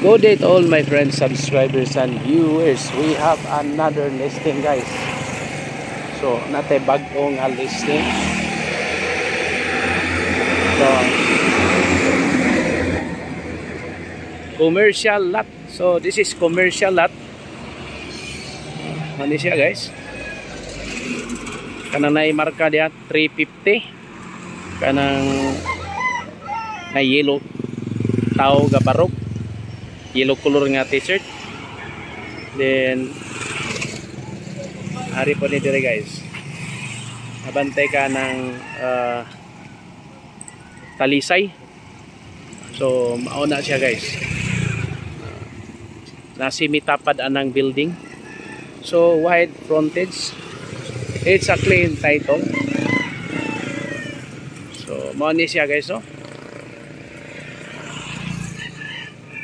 Good day to all my friends, subscribers, and viewers. We have another listing, guys. So, natay bagong listing. So, commercial lot. So, this is commercial lot. Ano siya, guys? Kanang naimarka diya 350. Kanang na yellow tao gabarok. Yellow color nga t-shirt. Then hari po ni dire, guys. Nabantay ka ng talisay. So mauna siya, guys. Nasimitapad anang building. So wide frontage. It's a clean title. So mauni siya, guys, no?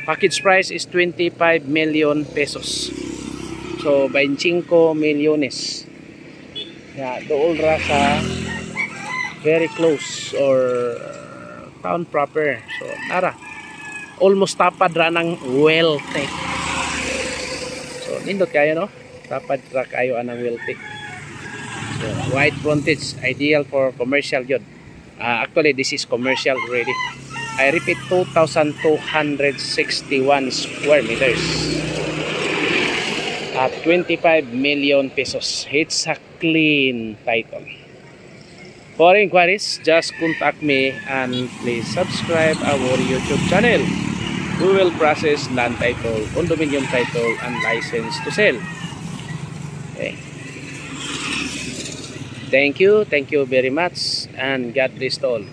Package price is 25 million pesos. So 25 milyones. Yeah, dool ra sa very close or town proper. So nara almost tapad ra ng Welte. So nindot kayo, no? Tapad ra kayo anang Welte. So wide frontage, ideal for commercial yun. Actually this is commercial already. I repeat, 2,261 square meters at 25 million pesos. It's a clean title. For inquiries, just contact me and please subscribe our YouTube channel. We will process land title, condominium title, and license to sell. Okay. Thank you very much, and God bless all.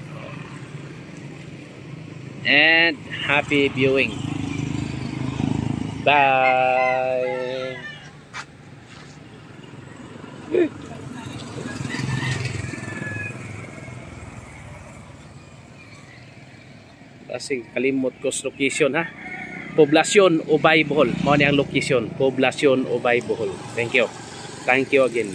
And happy viewing. Bye. Kasi kalimot ko sa location, ha. Poblasyon Ubay Bohol. Mao ni ang location, Poblasyon Ubay Bohol. Thank you again.